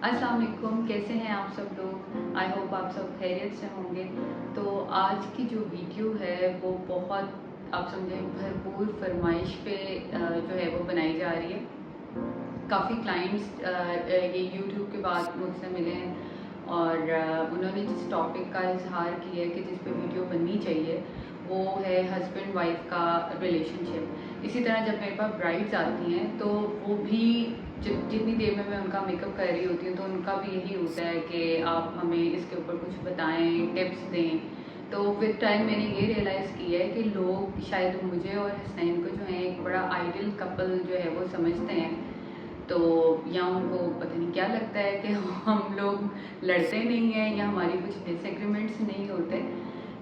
अस्सलाम वालेकुम, कैसे हैं आप सब लोग। आई होप आप सब खैरियत से होंगे। तो आज की जो वीडियो है वो बहुत आप समझें भरपूर फरमाइश पे जो है वो बनाई जा रही है। काफ़ी क्लाइंट्स ये यूट्यूब के बाद मुझसे मिले हैं और उन्होंने जिस टॉपिक का इजहार किया है कि जिस पे वीडियो बननी चाहिए वो है हस्बैंड वाइफ का रिलेशनशिप। इसी तरह जब मेरे पास ब्राइड्स आती हैं तो वो भी जितनी देर में मैं उनका मेकअप कर रही होती हूँ तो उनका भी यही होता है कि आप हमें इसके ऊपर कुछ बताएं, टिप्स दें। तो विद टाइम मैंने ये रियलाइज़ किया है कि लोग शायद मुझे और हसनैन को जो है एक बड़ा आइडियल कपल जो है वो समझते हैं। तो या उनको पता नहीं क्या लगता है कि हम लोग लड़ते नहीं हैं या हमारी कुछ डिसएग्रीमेंट्स नहीं होते।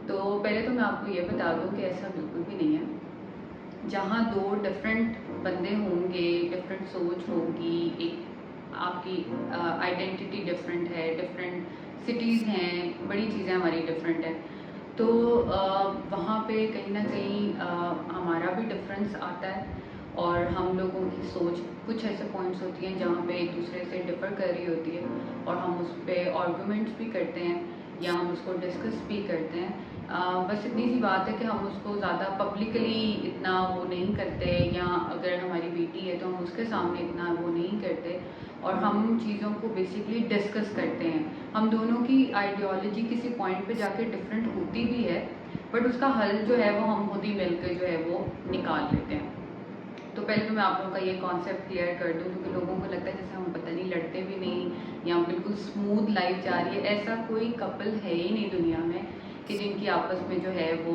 तो पहले तो मैं आपको ये बता दूं कि ऐसा बिल्कुल भी नहीं है। जहाँ दो डिफरेंट बंदे होंगे, डिफरेंट सोच होगी, एक आपकी आइडेंटिटी डिफरेंट है, डिफरेंट सिटीज़ हैं, बड़ी चीज़ें हमारी डिफरेंट है। तो वहाँ पे कहीं ना कहीं हमारा भी डिफरेंस आता है और हम लोगों की सोच कुछ ऐसे पॉइंट्स होती हैं जहाँ पे एक दूसरे से डिफ़र कर रही होती है और हम उस पर आर्गूमेंट्स भी करते हैं या हम उसको डिस्कस भी करते हैं। बस इतनी सी बात है कि हम उसको ज़्यादा पब्लिकली इतना वो नहीं करते या अगर हमारी बेटी है तो हम उसके सामने इतना वो नहीं करते और हम चीज़ों को बेसिकली डिस्कस करते हैं। हम दोनों की आइडियोलॉजी किसी पॉइंट पे जाके डिफरेंट होती भी है बट उसका हल जो है वो हम खुद ही मिलकर जो है वो निकाल लेते हैं। तो पहले तो मैं आप लोगों का ये कॉन्सेप्ट क्लियर कर दूं क्योंकि लोगों को लगता है जैसे हम पता नहीं लड़ते भी नहीं या बिल्कुल स्मूथ लाइफ जा रही है। ऐसा कोई कपल है ही नहीं दुनिया में कि जिनकी आपस में जो है वो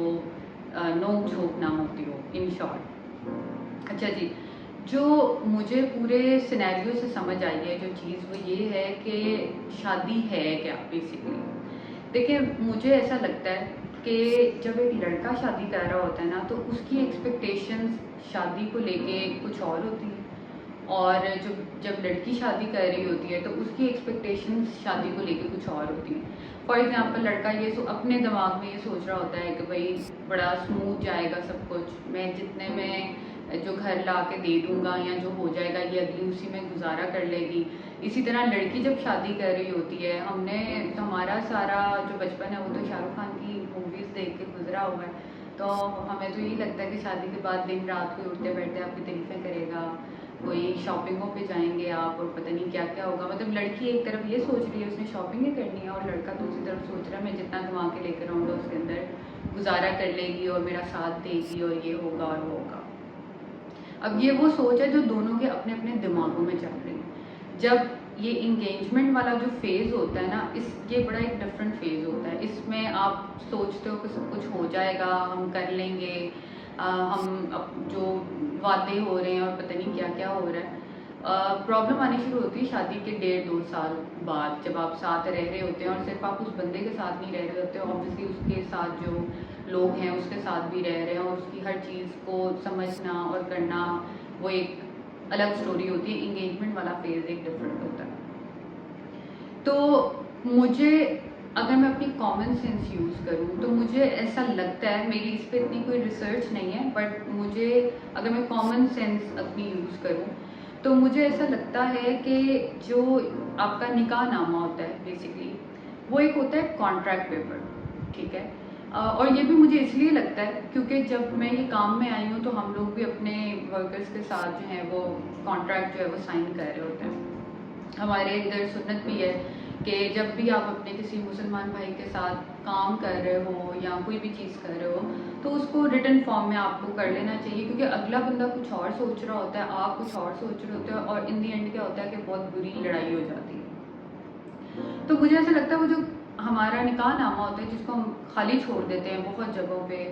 नोक झोंक ना होती हो, इन शॉर्ट। अच्छा जी, जो मुझे पूरे सिनेरियो से समझ आई है जो चीज़ वो ये है कि शादी है क्या बेसिकली। देखिए मुझे ऐसा लगता है कि जब एक लड़का शादी कर रहा होता है ना तो उसकी एक्सपेक्टेशंस शादी को लेके कुछ और होती है और जब लड़की शादी कर रही होती है तो उसकी एक्सपेक्टेशंस शादी को लेके कुछ और होती हैं। फॉर एग्जांपल लड़का ये अपने दिमाग में ये सोच रहा होता है कि भाई बड़ा स्मूथ जाएगा सब कुछ, मैं जितने में जो घर ला के दे दूंगा या जो हो जाएगा ये अगली उसी में गुजारा कर लेगी। इसी तरह लड़की जब शादी कर रही होती है हमारा सारा जो बचपन है वो तो शाहरुख खान की मूवीज़ देख के गुजरा हुआ है। तो हमें तो यही लगता है कि शादी के बाद दिन रात कोई उठते बैठते आपकी तारीफ़ें करेगा, कोई शॉपिंगों पे जाएंगे आप और पता नहीं क्या क्या होगा। मतलब लड़की एक तरफ ये सोच रही है उसने शॉपिंग ही करनी है और लड़का दूसरी तरफ सोच रहा है मैं जितना कमा के लेकर आऊँगा उसके अंदर गुजारा कर लेगी और मेरा साथ देगी और ये होगा और वो होगा। अब ये वो सोच है जो दोनों के अपने अपने दिमागों में चल रही है। जब ये इंगेजमेंट वाला जो फेज़ होता है ना ये बड़ा एक डिफरेंट फेज़ होता है। इसमें आप सोचते हो कि सब कुछ हो जाएगा, हम कर लेंगे, हम अब जो वादे हो रहे हैं और पता नहीं क्या क्या हो रहा है। प्रॉब्लम आनी शुरू होती है शादी के 1.5-2 साल बाद जब आप साथ रह रहे होते हैं और सिर्फ आप उस बंदे के साथ नहीं रह रहे होते, ऑब्वियसली उसके साथ जो लोग हैं उसके साथ भी रह रहे हैं और उसकी हर चीज़ को समझना और करना वो एक अलग स्टोरी होती है। इंगेजमेंट वाला फेज़ एक डिफरेंट होता है। तो मुझे अगर मैं अपनी कॉमन सेंस यूज़ करूँ तो मुझे ऐसा लगता है, मेरी इस पर इतनी कोई रिसर्च नहीं है बट मुझे अगर मैं कॉमन सेंस अपनी यूज़ करूँ तो मुझे ऐसा लगता है कि जो आपका निकाहनामा होता है बेसिकली वो एक होता है कॉन्ट्रैक्ट पेपर, ठीक है। और ये भी मुझे इसलिए लगता है क्योंकि जब मैं ये काम में आई हूँ तो हम लोग भी अपने वर्कर्स के साथ जो है वो कॉन्ट्रैक्ट जो है वो साइन कर रहे होते हैं। हमारे इधर सुन्नत भी है कि जब भी आप अपने किसी मुसलमान भाई के साथ काम कर रहे हो या कोई भी चीज़ कर रहे हो तो उसको रिटन फॉर्म में आपको कर लेना चाहिए क्योंकि अगला बंदा कुछ और सोच रहा होता है, आप कुछ और सोच रहे होते हो और इन दी एंड क्या होता है कि बहुत बुरी लड़ाई हो जाती है। तो मुझे ऐसा लगता है वो जो हमारा निकाहनामा होता है जिसको हम खाली छोड़ देते हैं बहुत जगहों पे,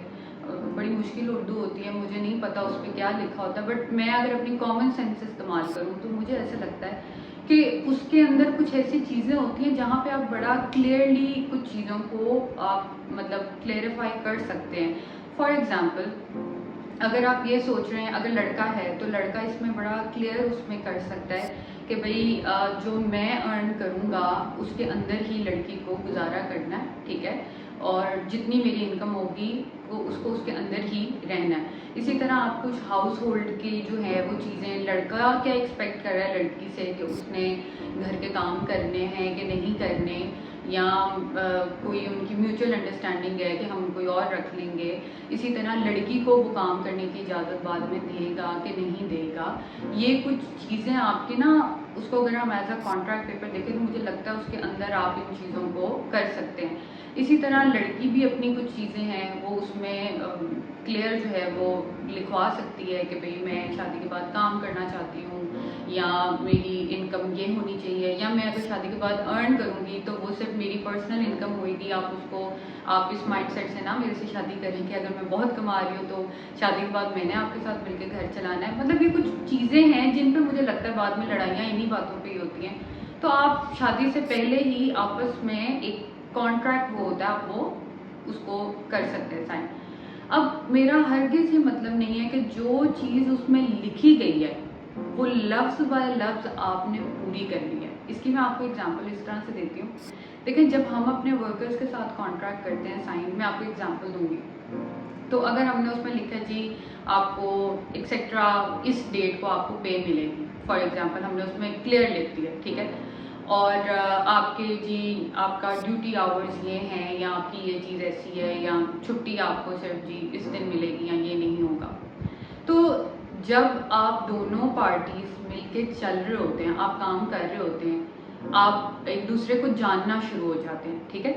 बड़ी मुश्किल उर्दू होती है, मुझे नहीं पता उस पर क्या लिखा होता है बट मैं अगर अपनी कॉमन सेंस इस्तेमाल करूँ तो मुझे ऐसा लगता है कि उसके अंदर कुछ ऐसी चीज़ें होती हैं जहाँ पे आप बड़ा क्लियरली कुछ चीज़ों को आप मतलब क्लेरिफाई कर सकते हैं। फॉर एग्ज़ाम्पल अगर आप ये सोच रहे हैं, अगर लड़का है तो लड़का इसमें बड़ा क्लियर उसमें कर सकता है कि भाई जो मैं अर्न करूँगा उसके अंदर ही लड़की को गुजारा करना है, ठीक है। और जितनी मेरी इनकम होगी वो उसको उसके अंदर ही रहना है। इसी तरह आप कुछ हाउस होल्ड की जो है वो चीज़ें, लड़का क्या एक्सपेक्ट कर रहा है लड़की से कि उसने घर के काम करने हैं कि नहीं करने, या कोई उनकी म्यूचुअल अंडरस्टैंडिंग है कि हम कोई और रख लेंगे। इसी तरह लड़की को वो काम करने की इजाज़त बाद में देगा कि नहीं देगा। ये कुछ चीज़ें आपकी ना, उसको अगर हम एज अ कॉन्ट्रैक्ट पेपर देखें तो मुझे लगता है उसके अंदर आप इन चीज़ों को कर सकते हैं। इसी तरह लड़की भी अपनी कुछ चीज़ें हैं वो उसमें क्लियर जो है वो लिखवा सकती है कि भाई मैं शादी के बाद काम करना चाहती हूँ, या मेरी इनकम ये होनी चाहिए, या मैं अगर शादी के बाद अर्न करूँगी तो वो सिर्फ मेरी पर्सनल इनकम होगी। आप इस माइंडसेट से ना मेरे से शादी करें कि अगर मैं बहुत कमा रही हूँ तो शादी के बाद मैंने आपके साथ मिलकर घर चलाना है। मतलब ये कुछ चीज़ें हैं जिन पर मुझे लगता है बाद में लड़ाइयाँ इन्हीं बातों पर ही होती हैं। तो आप शादी से पहले ही आपस में एक कॉन्ट्रैक्ट वो होता है, आप वो उसको कर सकते हैं साइन। अब मेरा हरगिज़ ये मतलब नहीं है कि जो चीज़ उसमें लिखी गई है वो लफ्ज़ बाय लफ्ज़ आपने पूरी करनी है। इसकी मैं आपको एग्जांपल इस तरह से देती हूँ। देखिए, जब हम अपने वर्कर्स के साथ कॉन्ट्रैक्ट करते हैं साइन, मैं आपको एग्जांपल दूंगी। तो अगर हमने उसमें लिखा जी आपको एक्सेट्रा इस डेट को आपको पे मिलेगी, फॉर एग्जांपल हमने उसमें क्लियर लिख दिया, ठीक है, और आपके जी आपका ड्यूटी आवर्स ये हैं, या आपकी ये चीज़ ऐसी है, या छुट्टी आपको सिर्फ जी इस दिन मिलेगी या ये नहीं होगा। तो जब आप दोनों पार्टीज मिलके चल रहे होते हैं, आप काम कर रहे होते हैं, आप एक दूसरे को जानना शुरू हो जाते हैं, ठीक है।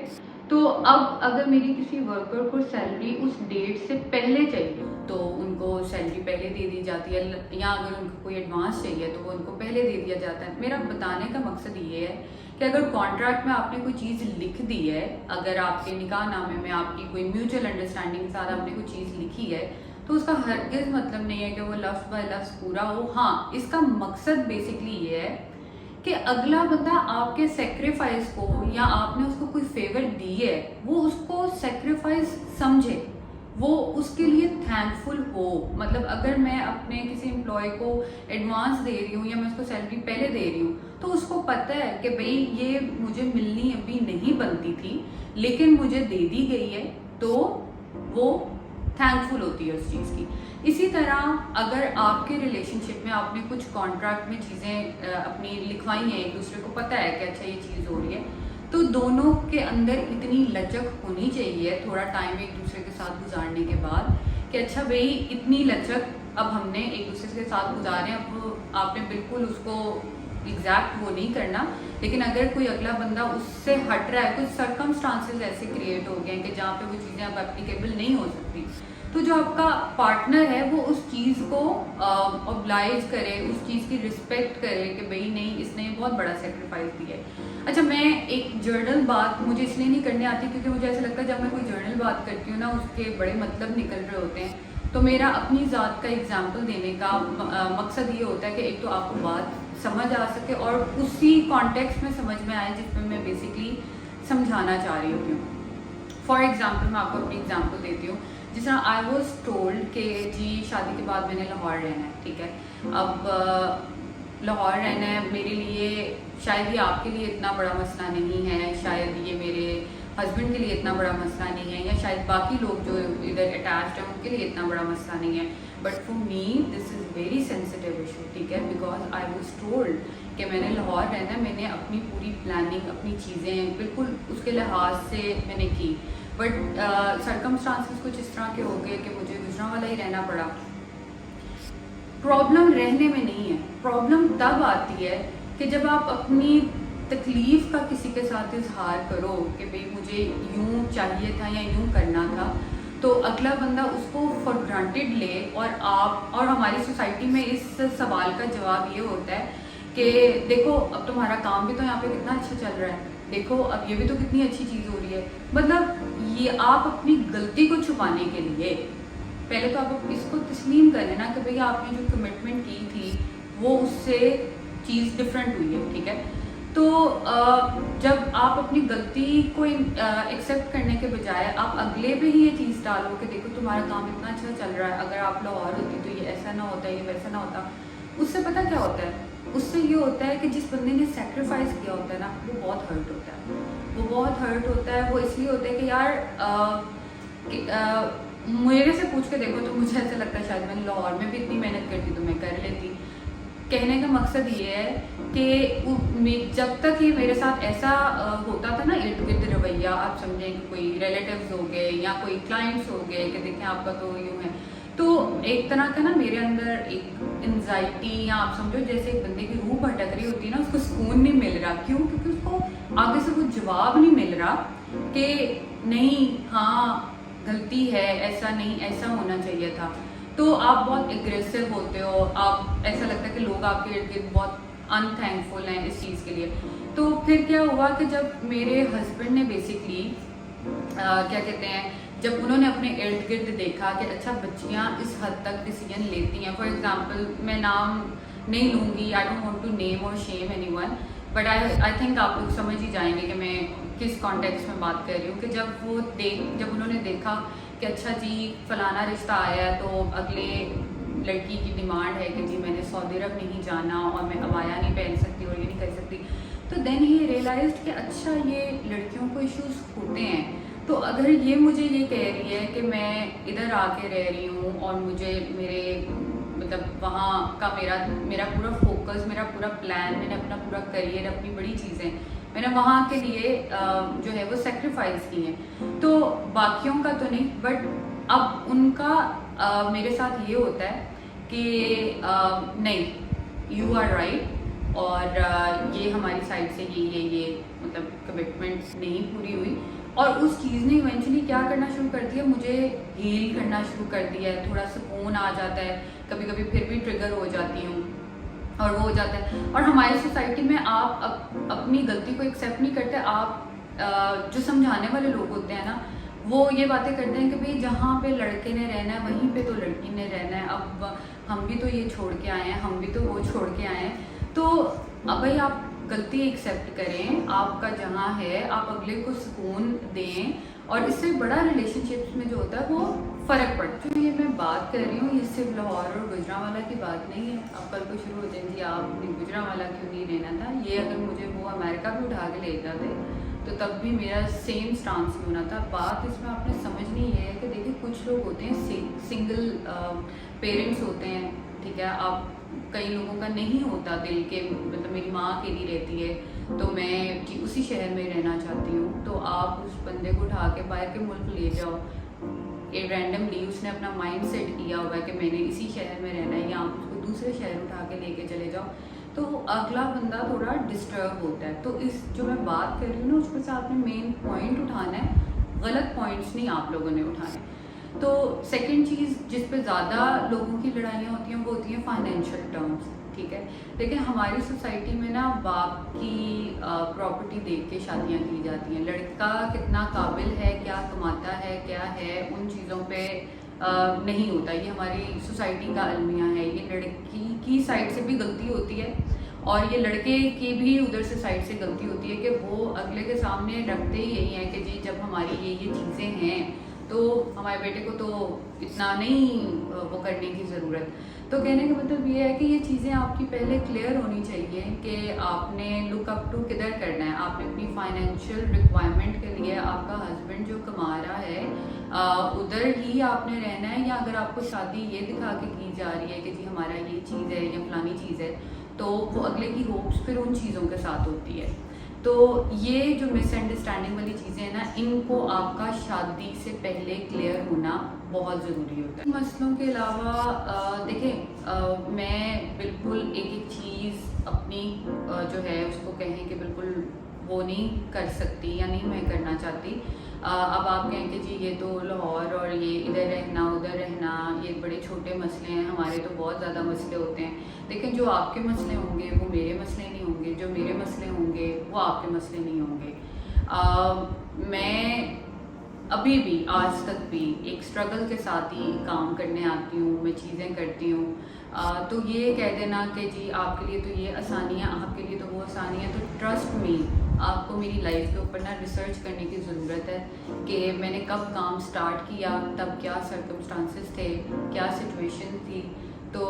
तो अब अगर मेरी किसी वर्कर को सैलरी उस डेट से पहले चाहिए तो उनको सैलरी पहले दे दी जाती है, या अगर उनको कोई एडवांस चाहिए तो वो उनको पहले दे दिया जाता है। मेरा बताने का मकसद ये है कि अगर कॉन्ट्रैक्ट में आपने कोई चीज़ लिख दी है, अगर आपके निकाहनामे में आपकी कोई म्यूचुअल अंडरस्टैंडिंग के साथ आपने कोई चीज़ लिखी है, तो उसका हरगिज़ मतलब नहीं है कि वो लफ्ज़ बाय लफ्ज़ पूरा हो। हाँ, इसका मकसद बेसिकली ये है कि अगला बंदा आपके सेक्रीफाइस को, या आपने उसको कोई फेवर दी है, वो उसको सेक्रीफाइस समझे, वो उसके लिए थैंकफुल हो। मतलब अगर मैं अपने किसी एम्प्लॉय को एडवांस दे रही हूँ या मैं उसको सैलरी पहले दे रही हूँ, तो उसको पता है कि भाई ये मुझे मिलनी अभी नहीं बनती थी लेकिन मुझे दे दी गई है, तो वो थैंकफुल होती है उस चीज़ की। इसी तरह अगर आपके रिलेशनशिप में आपने कुछ कॉन्ट्रैक्ट में चीज़ें अपनी लिखवाई हैं, एक दूसरे को पता है कि अच्छा ये चीज़ हो रही है, तो दोनों के अंदर इतनी लचक होनी चाहिए थोड़ा टाइम एक दूसरे के साथ गुजारने के बाद कि अच्छा भाई इतनी लचक अब हमने एक दूसरे के साथ गुजारे। अब आपने बिल्कुल उसको एग्जैक्ट वो नहीं करना, लेकिन अगर कोई अगला बंदा उससे हट रहा है, कुछ सर्कमस्टांसेस ऐसे क्रिएट हो गए हैं कि जहाँ पे वो चीज़ें अब एप्लीकेबल नहीं हो सकती, तो जो आपका पार्टनर है वो उस चीज़ को ऑब्लाइज करे, उस चीज़ की रिस्पेक्ट करे कि भाई नहीं, इसने बहुत बड़ा सेक्रीफाइस दिया है। अच्छा, मैं एक जर्नल बात मुझे इसलिए नहीं करनी आती क्योंकि मुझे ऐसा लगता है जब मैं कोई जर्नल बात करती हूँ ना, उसके बड़े मतलब निकल रहे होते हैं। तो मेरा अपनी ज़ात का एग्जाम्पल देने का मकसद ये होता है कि एक तो आपको बात समझ आ सके और उसी कॉन्टेक्स्ट में समझ में आए जिसमें मैं बेसिकली समझाना चाह रही होती हूँ। फॉर एग्जाम्पल मैं आपको अपनी एग्जाम्पल देती हूँ। जिस तरह आई वॉज टोल्ड कि जी शादी के बाद मैंने लाहौर रहना है, ठीक है। अब लाहौर रहना है मेरे लिए, शायद ये आपके लिए इतना बड़ा मसला नहीं है, शायद ये मेरे हस्बैंड के लिए इतना बड़ा मसला नहीं है, या शायद बाकी लोग जो इधर अटैच्ड हैं उनके लिए इतना बड़ा मसला नहीं है, but for me this is very sensitive issue, ठीक है। बिकॉज आई वॉज टोल्ड कि मैंने लाहौर रहना है, मैंने अपनी पूरी प्लानिंग, अपनी चीज़ें बिल्कुल उसके लिहाज से मैंने की, बट सर्कमस्टांसेस कुछ इस तरह के हो गए कि मुझे गुजरांवाला ही रहना पड़ा। प्रॉब्लम रहने में नहीं है, प्रॉब्लम तब आती है कि जब आप अपनी तकलीफ़ का किसी के साथ इजहार करो कि भाई मुझे यूँ चाहिए था या यूँ करना था, तो अगला बंदा उसको फॉर ग्रांटेड ले। और हमारी सोसाइटी में इस सवाल का जवाब ये होता है कि देखो अब तुम्हारा काम भी तो यहाँ पे कितना अच्छा चल रहा है, देखो अब ये भी तो कितनी अच्छी चीज़ हो रही है। मतलब ये आप अपनी गलती को छुपाने के लिए पहले तो आप इसको तस्लीम कर लेना कि भैया आपने जो कमिटमेंट की थी वो उससे चीज़ डिफरेंट हुई है, ठीक है। तो जब आप अपनी गलती को एक्सेप्ट करने के बजाय आप अगले पे ही ये चीज़ डालो कि देखो तुम्हारा काम इतना अच्छा चल रहा है, अगर आप लाहौर होती तो ये ऐसा ना होता, ये वैसा ना होता, उससे पता क्या होता है, उससे ये होता है कि जिस बंदे ने सेक्रीफाइस किया होता है ना, वो बहुत हर्ट होता है। वो बहुत हर्ट होता है, वो इसलिए होता है कि यार मेरे से पूछ के देखो तो मुझे ऐसा लगता है शायद मैंने लाहौर में भी इतनी मेहनत करती तो मैं कर लेती। कहने का मकसद ये है कि जब तक ये मेरे साथ ऐसा होता था ना इर्द गिर्द रवैया, आप समझें कि कोई रिलेटिव्स हो गए या कोई क्लाइंट्स हो गए कि देखें आपका तो यूँ है, तो एक तरह का ना मेरे अंदर एक एंजाइटी, या आप समझो जैसे एक बंदे की रूह भटक रही होती है ना, उसको सुकून नहीं मिल रहा। क्यों? क्योंकि उसको आगे से वो जवाब नहीं मिल रहा कि नहीं, हाँ गलती है, ऐसा नहीं, ऐसा होना चाहिए था। तो आप बहुत एग्रेसिव होते हो, आप ऐसा लगता है कि लोग आपके इर्द गिर्द बहुत अनथैंकफुल हैं इस चीज़ के लिए। तो फिर क्या हुआ कि जब मेरे हस्बैंड ने बेसिकली क्या कहते हैं, जब उन्होंने अपने इर्द गिर्द देखा कि अच्छा बच्चियां इस हद तक डिसीजन लेती हैं, फॉर एग्जांपल मैं नाम नहीं लूँगी, I don't want to name और shame anyone, but I think आप लोग समझ ही जाएंगे कि मैं किस कॉन्टेक्स्ट में बात कर रही हूँ। कि जब उन्होंने देखा कि अच्छा जी फलाना रिश्ता आया है, तो अगले लड़की की डिमांड है कि जी मैंने सऊदी अरब नहीं जाना और मैं अबाया नहीं पहन सकती और ये नहीं कर सकती, तो देन ही रियलाइज्ड कि अच्छा ये लड़कियों को इश्यूज होते हैं। तो अगर ये मुझे ये कह रही है कि मैं इधर आके रह रही हूँ और मुझे मेरे मतलब वहाँ का मेरा पूरा फोकस, मेरा पूरा प्लान, मैंने अपना पूरा करियर, अपनी बड़ी चीज़ें मैंने वहाँ के लिए जो है वो सेक्रीफाइस की हैं, तो बाकियों का तो नहीं, बट अब उनका मेरे साथ ये होता है कि नहीं, यू आर राइट, और ये हमारी साइड से ये मतलब कमिटमेंट्स नहीं पूरी हुई। और उस चीज़ ने इवेंचुअली क्या करना शुरू कर दिया, मुझे हील करना शुरू कर दिया है, थोड़ा सुकून आ जाता है, कभी कभी फिर भी ट्रिगर हो जाती हूँ और वो हो जाता है। और हमारी सोसाइटी में आप अपनी गलती को एक्सेप्ट नहीं करते। आप जो समझाने वाले लोग होते हैं ना, वो ये बातें करते हैं कि भाई जहाँ पे लड़के ने रहना है वहीं पे तो लड़की ने रहना है, अब हम भी तो ये छोड़ के आए हैं, हम भी तो वो छोड़ के आए हैं। तो अब भाई आप गलती एक्सेप्ट करें, आपका जहाँ है आप अगले को सुकून दें, और इससे बड़ा रिलेशनशिप्स में जो होता है वो फ़र्क पड़ता है। तो ये मैं बात कर रही हूँ, ये सिर्फ लाहौर और गुजरांवाला की बात नहीं है। अब कल को शुरू हो जाएंगी आपने गुजरांवाला क्यों नहीं रहना था, ये अगर मुझे वो अमेरिका भी उठा के ले जाते तो तब भी मेरा सेम स्टांस ही होना था। बात इसमें आपने समझनी ये है कि देखिए कुछ लोग होते हैं सिंगल पेरेंट्स होते हैं, ठीक है, आप कई लोगों का नहीं होता दिल के, मतलब मेरी माँ अकेली रहती है तो मैं जी उसी शहर में रहना चाहती हूँ, तो आप उस बंदे को उठा के बाहर के मुल्क ले जाओ, ये रैंडमली उसने अपना माइंड सेट किया हुआ है कि मैंने इसी शहर में रहना है, या आप उसको दूसरे शहर उठा के लेके चले जाओ, तो अगला बंदा थोड़ा डिस्टर्ब होता है। तो इस जो मैं बात कर रही हूँ ना, उसमें से आपने मेन पॉइंट उठाना है, गलत पॉइंट्स नहीं आप लोगों ने उठाने। तो सेकंड चीज़ जिस पे ज़्यादा लोगों की लड़ाइयाँ होती हैं वो होती हैं फाइनेंशियल टर्म्स, ठीक है। देखिए हमारी सोसाइटी में ना बाप की प्रॉपर्टी देख के शादियाँ की जाती हैं, लड़का कितना काबिल है, क्या कमाता है, क्या है, उन चीज़ों पे नहीं होता। ये हमारी सोसाइटी का अलमिया है, ये लड़की की साइड से भी गलती होती है और ये लड़के की भी उधर से साइड से गलती होती है कि वो अगले के सामने रखते ही यही है कि जी जब हमारी ये चीज़ें हैं तो हमारे बेटे को तो इतना नहीं वो करने की ज़रूरत। तो कहने का मतलब ये है कि ये चीज़ें आपकी पहले क्लियर होनी चाहिए कि आपने लुक अप टू किधर करना है। आपने अपनी फाइनेंशियल रिक्वायरमेंट के लिए आपका हस्बैंड जो कमा रहा है उधर ही आपने रहना है, या अगर आपको शादी ये दिखा के की जा रही है कि जी हमारा ये चीज़ है या फलानी चीज़ है, तो वो अगले की होप्स फिर उन चीज़ों के साथ होती है। तो ये जो मिसअंडरस्टैंडिंग वाली चीज़ें हैं ना, इनको आपका शादी से पहले क्लियर होना बहुत ज़रूरी होता है। मसलों के अलावा देखें मैं बिल्कुल एक चीज़ अपनी जो है उसको कहें कि बिल्कुल वो नहीं कर सकती या नहीं मैं करना चाहती। अब आप कहें कि जी ये तो लाहौर और ये इधर रहना उधर रहना ये बड़े छोटे मसले हैं, हमारे तो बहुत ज़्यादा मसले होते हैं। लेकिन जो आपके मसले होंगे वो मेरे मसले नहीं होंगे, जो मेरे मसले होंगे वो आपके मसले नहीं होंगे। मैं अभी भी आज तक भी एक स्ट्रगल के साथ ही काम करने आती हूँ, मैं चीज़ें करती हूँ। तो ये कह देना कि जी आपके लिए तो ये आसानी है, आपके लिए तो वो आसानी है, तो ट्रस्ट मी आपको मेरी लाइफ के ऊपर ना रिसर्च करने की ज़रूरत है कि मैंने कब काम स्टार्ट किया, तब क्या सर्कमस्टांसेस थे, क्या सिचुएशन थी। तो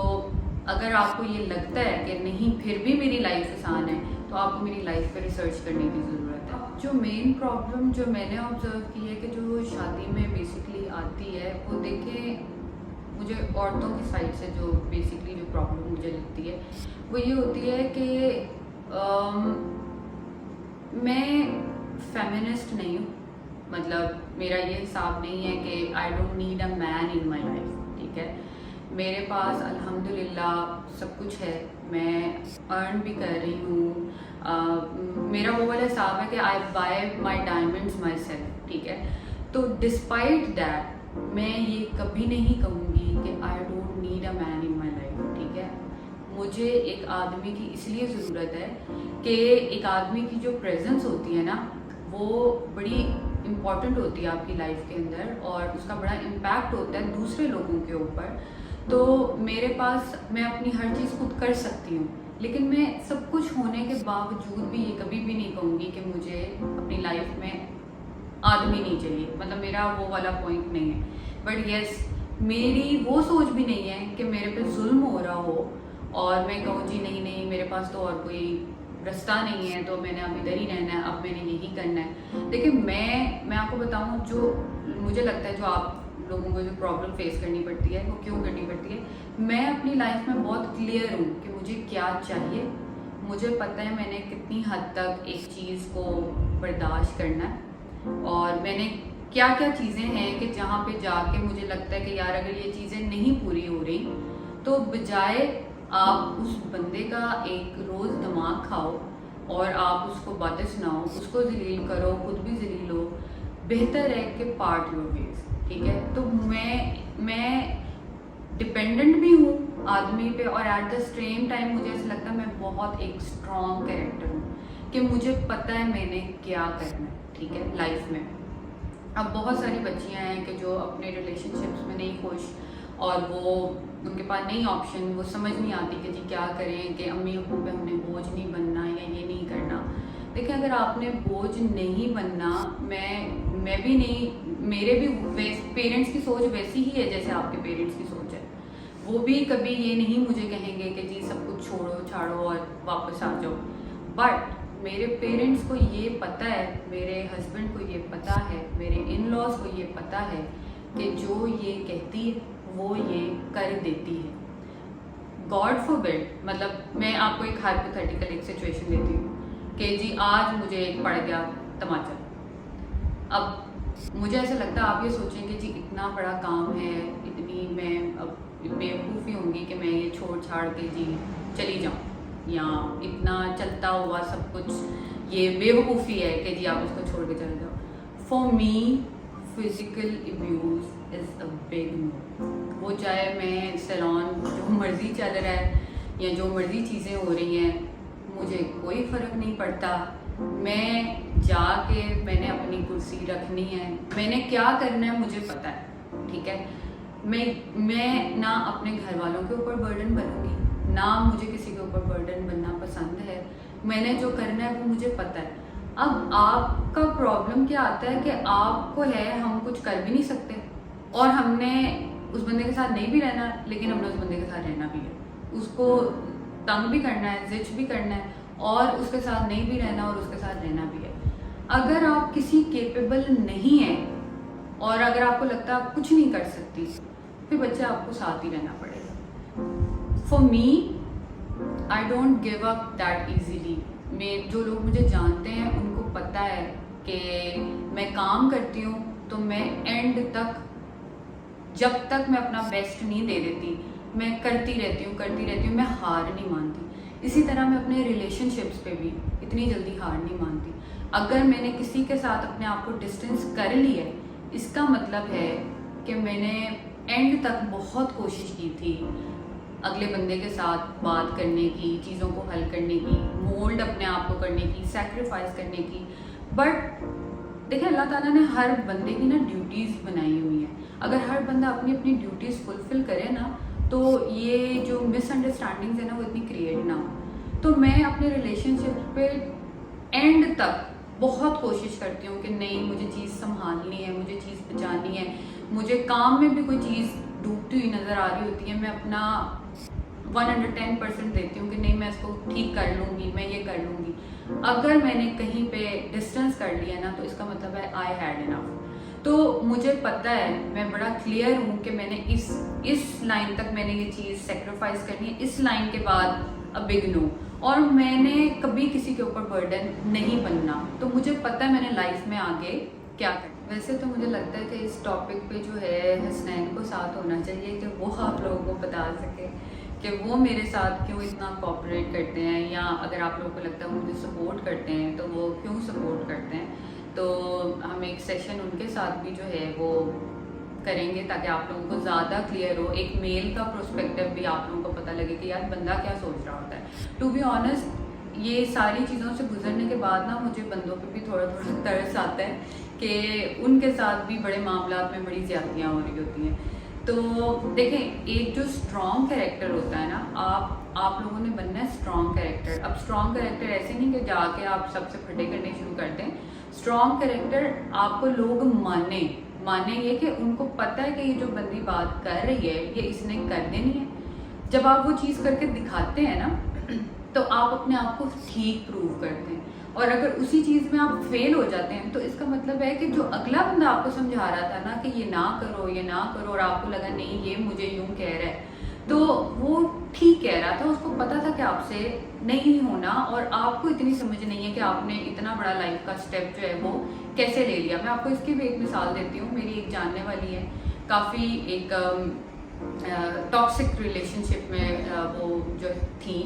अगर आपको ये लगता है कि नहीं फिर भी मेरी लाइफ आसान है, तो आपको मेरी लाइफ पर रिसर्च करने की ज़रूरत है। अब जो मेन प्रॉब्लम जो मैंने ऑब्जर्व की है कि जो शादी में बेसिकली आती है, वो देखें, मुझे औरतों की साइड से जो बेसिकली जो प्रॉब्लम मुझे लगती है वो ये होती है कि मैं फेमिनिस्ट नहीं हूँ। मतलब मेरा ये हिसाब नहीं है कि I don't need a man in my life, ठीक है। मेरे पास अल्हम्दुलिल्लाह सब कुछ है, मैं अर्न भी कर रही हूँ। मेरा वो वाला हिसाब है कि I buy my diamonds myself, ठीक है। तो डिस्पाइट दैट मैं ये कभी नहीं कहूँगी कि I don't need a man in my life, ठीक है। मुझे एक आदमी की इसलिए ज़रूरत है कि एक आदमी की जो प्रेजेंस होती है ना, वो बड़ी इम्पॉर्टेंट होती है आपकी लाइफ के अंदर, और उसका बड़ा इम्पैक्ट होता है दूसरे लोगों के ऊपर। तो मेरे पास मैं अपनी हर चीज़ खुद कर सकती हूँ, लेकिन मैं सब कुछ होने के बावजूद भी ये कभी भी नहीं कहूँगी कि मुझे अपनी लाइफ में आदमी नहीं चाहिए। मतलब मेरा वो वाला पॉइंट नहीं है। बट येस, मेरी वो सोच भी नहीं है कि मेरे पे जुल्म हो रहा हो और मैं कहूँ जी नहीं नहीं, मेरे पास तो और कोई रास्ता नहीं है, तो मैंने अब इधर ही रहना है, अब मैंने यही करना है। देखिए, मैं आपको बताऊँ, जो मुझे लगता है जो आप लोगों को जो प्रॉब्लम फेस करनी पड़ती है वो क्यों करनी पड़ती है, मैं अपनी लाइफ में बहुत क्लियर हूँ कि मुझे क्या चाहिए। मुझे पता है मैंने कितनी हद तक एक चीज़ को बर्दाश्त करना है, और मैंने क्या क्या चीज़ें हैं कि जहाँ पे जाके मुझे लगता है कि यार अगर ये चीज़ें नहीं पूरी हो रही, तो बजाय आप उस बंदे का एक रोज़ दिमाग खाओ और आप उसको बातें सुनाओ, उसको जलील करो, खुद भी जलील हो, बेहतर है कि पार्ट योर वेज, ठीक है। तो मैं डिपेंडेंट भी हूँ आदमी पे, और एट द सेम टाइम मुझे ऐसा लगता है मैं बहुत एक स्ट्रॉन्ग कैरेक्टर हूँ कि मुझे पता है मैंने क्या करना है, ठीक है, लाइफ में। अब बहुत सारी बच्चियाँ हैं कि जो अपने रिलेशनशिप्स में नहीं खुश, और वो उनके पास नहीं ऑप्शन, वो समझ नहीं आती कि जी क्या करें, कि अम्मी अब्बू पे हमने बोझ नहीं बनना या ये नहीं करना। देखिए, अगर आपने बोझ नहीं बनना, मैं भी नहीं, मेरे भी पेरेंट्स की सोच वैसी ही है जैसे आपके पेरेंट्स की सोच है। वो भी कभी ये नहीं मुझे कहेंगे कि जी सब कुछ छोड़ो छाड़ो और वापस आ जाओ। बट मेरे पेरेंट्स को ये पता है, मेरे हस्बैंड को ये पता है, मेरे इन लॉज को ये पता है कि जो ये कहती है वो ये कर देती है। गॉड फॉरबिड, मतलब मैं आपको एक हाइपोथेटिकल एक सिचुएशन देती हूँ कि जी आज मुझे एक पड़ गया तमाचा। अब मुझे ऐसा लगता है आप ये सोचेंगे जी इतना बड़ा काम है, इतनी मैं अब बेवकूफ़ी होंगी कि मैं ये छोड़ छाड़ के जी चली जाऊँ, या इतना चलता हुआ सब कुछ ये बेवकूफ़ी है कि जी आप इसको छोड़ के चले जाओ। For me physical abuse is a big no. वो चाहे मैं सैलून जो मर्ज़ी चल रहा है या जो मर्ज़ी चीज़ें हो रही हैं, मुझे कोई फ़र्क नहीं पड़ता। मैं जाके मैंने अपनी कुर्सी रखनी है, मैंने क्या करना है मुझे पता है, ठीक है। मैं ना अपने घर वालों के ऊपर बर्डन बनूंगी, ना मुझे किसी के ऊपर बर्डन बनना पसंद है। मैंने जो करना है वो मुझे पता है। अब आपका प्रॉब्लम क्या आता है कि आपको है हम कुछ कर भी नहीं सकते, और हमने उस बंदे के साथ नहीं भी रहना, लेकिन हमने उस बंदे के साथ रहना भी है, उसको तंग भी करना है, जिच भी करना है, और उसके साथ नहीं भी रहना और उसके साथ रहना भी है। अगर आप किसी केपेबल नहीं हैं और अगर आपको लगता है आप कुछ नहीं कर सकती, फिर बच्चे आपको साथ ही रहना पड़ेगा। For me I don't give up that easily. मैं जो लोग मुझे जानते हैं उनको पता है कि मैं काम करती हूँ तो मैं एंड तक, जब तक मैं अपना बेस्ट नहीं दे देती, मैं करती रहती हूँ, मैं हार नहीं मानती। इसी तरह मैं अपने रिलेशनशिप्स पे भी इतनी जल्दी हार नहीं मानती। अगर मैंने किसी के साथ अपने आप को डिस्टेंस कर लिया है, इसका मतलब है कि मैंने एंड तक बहुत कोशिश की थी अगले बंदे के साथ बात करने की, चीज़ों को हल करने की, मोल्ड अपने आप को करने की, सैक्रिफाइस करने की। बट देखिए, अल्लाह ताला ने हर बंदे की ना ड्यूटीज़ बनाई हुई हैं। अगर हर बंदा अपनी अपनी ड्यूटीज़ फुलफ़िल करे ना, तो ये जो मिसअंडरस्टैंडिंग्स है ना वो इतनी क्रिएट ना हो। तो मैं अपने रिलेशनशिप पे एंड तक बहुत कोशिश करती हूँ कि नहीं, मुझे चीज़ संभालनी है, मुझे चीज़ बचानी है। मुझे काम में भी कोई चीज़ डूबती हुई नज़र आ रही होती है, मैं अपना 110% देती हूँ कि नहीं मैं इसको ठीक कर लूँगी, मैं ये कर लूँगी। अगर मैंने कहीं पे डिस्टेंस कर लिया ना तो इसका मतलब है आई हैड इनफ। तो मुझे पता है, मैं बड़ा क्लियर हूँ कि मैंने इस लाइन तक मैंने ये चीज़ सेक्रीफाइस करनी है, इस लाइन के बाद अ बिग नो। और मैंने कभी किसी के ऊपर बर्डन नहीं बनना, तो मुझे पता है मैंने लाइफ में आगे क्या करना। वैसे तो मुझे लगता है कि इस टॉपिक पे जो है हसनैन को साथ होना चाहिए कि वो आप लोगों को बता सके कि वो मेरे साथ क्यों इतना कोऑपरेट करते हैं, या अगर आप लोगों को लगता है वो मुझे सपोर्ट करते हैं तो वो क्यों सपोर्ट करते हैं। तो हम एक सेशन उनके साथ भी जो है वो करेंगे ताकि आप लोगों को ज़्यादा क्लियर हो, एक मेल का प्रोस्पेक्टिव भी आप लोगों को पता लगे कि यार बंदा क्या सोच रहा होता है। टू बी ऑनेस्ट, ये सारी चीज़ों से गुजरने के बाद ना मुझे बंदों पे भी थोड़ा थोड़ा तरस आता है कि उनके साथ भी बड़े मामलात में बड़ी ज़्यादतियाँ हो रही होती हैं। तो देखें, एक जो स्ट्रॉन्ग कैरेक्टर होता है ना, आप लोगों ने बनना है स्ट्रॉन्ग कैरेक्टर। अब स्ट्रॉन्ग कैरेक्टर ऐसे नहीं कि जाके आप सबसे फटे करने शुरू कर दें। स्ट्रॉन्ग कैरेक्टर आपको लोग माने ये कि उनको पता है कि ये जो बंदी बात कर रही है ये इसने कर देनी है। जब आप वो चीज़ करके दिखाते हैं ना तो आप अपने आप को ठीक प्रूव करते हैं। और अगर उसी चीज़ में आप फेल हो जाते हैं तो इसका मतलब है कि जो अगला बंदा आपको समझा रहा था ना कि ये ना करो ये ना करो, और आपको लगा नहीं ये मुझे यूं कह रहा है, तो वो ठीक कह रहा था, उसको पता था कि आपसे नहीं होना, और आपको इतनी समझ नहीं है कि आपने इतना बड़ा लाइफ का स्टेप जो है वो कैसे ले लिया। मैं आपको इसकी भी एक मिसाल देती हूँ। मेरी एक जानने वाली है, काफ़ी एक टॉक्सिक रिलेशनशिप में वो जो थी,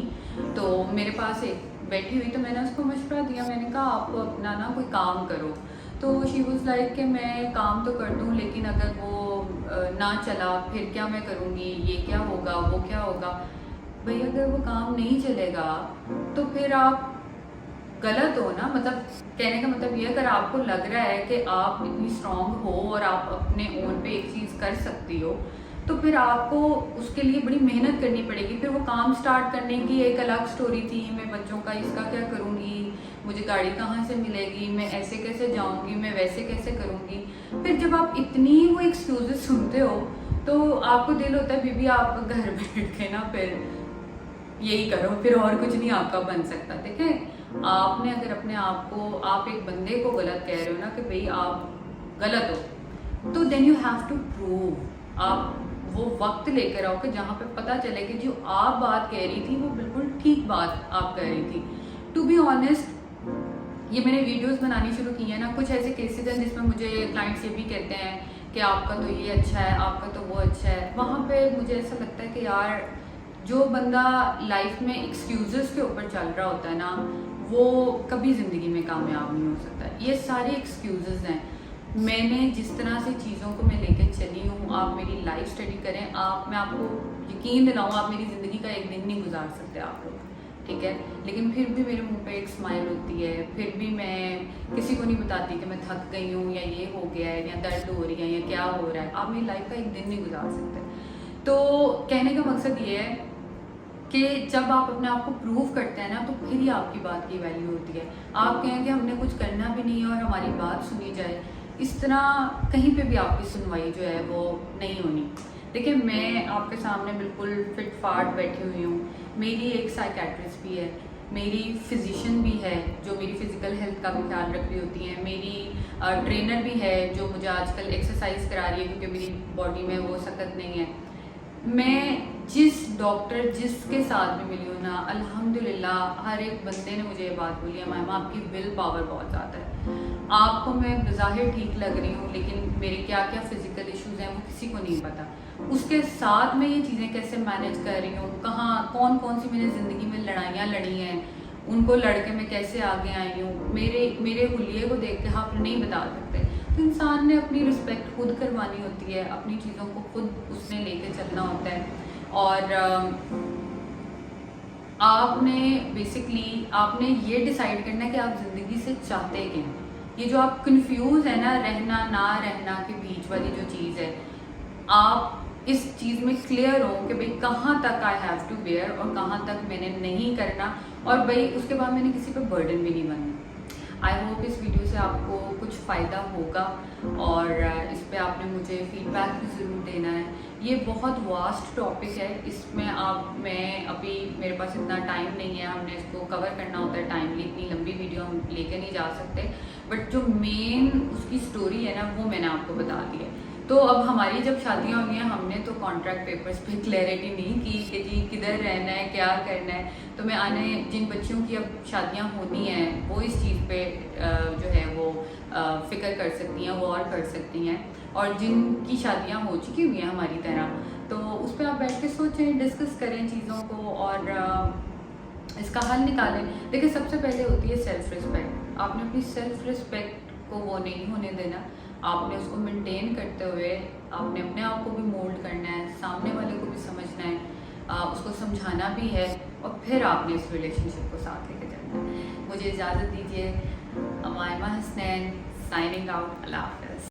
तो मेरे पास एक बैठी हुई, तो मैंने उसको मशवरा दिया, मैंने कहा आप अपना ना कोई काम करो। तो शी वाज लाइक कि मैं काम तो कर दूँ लेकिन अगर वो ना चला फिर क्या मैं करूँगी, ये क्या होगा वो क्या होगा। भाई अगर वो काम नहीं चलेगा तो फिर आप गलत हो ना। मतलब कहने का मतलब ये, अगर आपको लग रहा है कि आप इतनी स्ट्रांग हो और आप अपने ओन पे एक चीज़ कर सकती हो, तो फिर आपको उसके लिए बड़ी मेहनत करनी पड़ेगी। फिर वो काम स्टार्ट करने की एक अलग स्टोरी थी, मैं बच्चों का इसका क्या करूँगी, मुझे गाड़ी कहाँ से मिलेगी, मैं ऐसे कैसे जाऊँगी, मैं वैसे कैसे करूँगी। फिर जब आप इतनी वो एक्सक्यूजेस सुनते हो तो आपको दिल होता है बीबी आप घर बैठ के ना फिर यही करो, फिर और कुछ नहीं आपका बन सकता। देखें, आपने अगर अपने आप को, आप एक बंदे को गलत कह रहे हो ना कि भाई आप गलत हो, तो then you have to prove. आप वो वक्त लेकर आओ कि जहाँ पे पता चले कि जो आप बात कह रही थी वो बिल्कुल ठीक बात आप कह रही थी। टू बी ऑनेस्ट, ये मैंने वीडियोस बनानी शुरू की है ना, कुछ ऐसे केसेस हैं जिसमें मुझे क्लाइंट्स ये भी कहते हैं कि आपका तो ये अच्छा है, आपका तो वो अच्छा है। वहाँ पे मुझे ऐसा लगता है कि यार जो बंदा लाइफ में एक्सक्यूज़ेस के ऊपर चल रहा होता है ना, वो कभी ज़िंदगी में कामयाब नहीं हो सकता। ये सारे एक्सक्यूज़ेस हैं। मैंने जिस तरह से चीज़ों को मैं लेकर चली हूँ, आप मेरी लाइफ स्टडी करें, मैं आपको यकीन दिलाऊँ, आप मेरी ज़िंदगी का एक दिन नहीं गुजार सकते आप लोग, ठीक है। लेकिन फिर भी मेरे मुंह पे एक स्माइल होती है, फिर भी मैं किसी को नहीं बताती कि मैं थक गई हूँ या ये हो गया है या दर्द हो रही है या क्या हो रहा है। आप मेरी लाइफ का एक दिन नहीं गुजार सकते। तो कहने का मकसद ये है कि जब आप अपने आप को प्रूव करते हैं ना, तो फिर ही आपकी बात की वैल्यू होती है। आप कहें कि हमने कुछ करना भी नहीं है और हमारी बात सुनी जाए, इस तरह कहीं पे भी आपकी सुनवाई जो है वो नहीं होनी। देखिए, मैं आपके सामने बिल्कुल फिट फाट बैठी हुई हूँ। मेरी एक साइकेट्रिस्ट भी है, मेरी फिजिशियन भी है जो मेरी फ़िज़िकल हेल्थ का भी ख्याल रख रही होती हैं, मेरी ट्रेनर भी है जो मुझे आजकल एक्सरसाइज करा रही है क्योंकि मेरी बॉडी में वो सकत नहीं है। मैं जिस डॉक्टर जिसके साथ में मिली हूँ ना, अल्हम्दुलिल्लाह हर एक बंदे ने मुझे ये बात बोली है, मैम आपकी विल पावर बहुत ज़्यादा है। आपको मैं बज़ाहिर ठीक लग रही हूँ लेकिन मेरे क्या क्या फ़िज़िकल इश्यूज़ हैं वो किसी को नहीं पता। उसके साथ में ये चीज़ें कैसे मैनेज कर रही हूँ, कहाँ कौन कौन सी मैंने ज़िंदगी में लड़ाइयाँ लड़ी हैं, उनको लड़ के मैं कैसे आगे आई हूँ, मेरे हुलिये को देख के आप नहीं बता सकते। तो इंसान ने अपनी रिस्पेक्ट खुद करवानी होती है, अपनी चीज़ों को खुद उसने लेके चलना होता है। और आपने बेसिकली आपने ये डिसाइड करना है कि आप ज़िंदगी से चाहते क्या हैं। ये जो आप कंफ्यूज है ना, रहना ना रहना के बीच वाली जो चीज़ है, आप इस चीज़ में क्लियर हो कि भाई कहाँ तक आई हैव टू बेयर और कहाँ तक मैंने नहीं करना, और भाई उसके बाद मैंने किसी पे बर्डन भी नहीं बनना। आई होप इस वीडियो से आपको कुछ फ़ायदा होगा और इस पे आपने मुझे फीडबैक भी ज़रूर देना है। ये बहुत वास्ट टॉपिक है, इसमें मैं अभी मेरे पास इतना टाइम नहीं है, हमने इसको कवर करना होता है टाइमली, इतनी लंबी वीडियो हम लेके नहीं जा सकते। बट जो मेन उसकी स्टोरी है ना, वो मैंने आपको बता दी है। तो अब हमारी जब शादियां हुई हैं, हमने तो कॉन्ट्रैक्ट पेपर्स पे क्लैरिटी नहीं की कि जी किधर रहना है, क्या करना है। तो मैं आने जिन बच्चियों की अब शादियां होनी हैं, वो इस चीज़ पे जो है वो फ़िक्र कर सकती हैं, गौर कर सकती हैं। और जिनकी शादियां हो चुकी हुई हैं हमारी तरह, तो उस पर आप बैठ के सोचें, डिस्कस करें चीज़ों को और इसका हल निकालें। देखिए, सबसे पहले होती है सेल्फ़ रिस्पेक्ट। आपने अपनी सेल्फ़ रिस्पेक्ट को वो नहीं होने देना, आपने उसको मेंटेन करते हुए आपने अपने आप को भी मोल्ड करना है, सामने वाले को भी समझना है, उसको समझाना भी है और फिर आपने इस रिलेशनशिप को साथ लेके जाना है। मुझे इजाज़त दीजिए। अमाइमा हसनैन साइनिंग आउट। अल्लाह हाफ़िज़।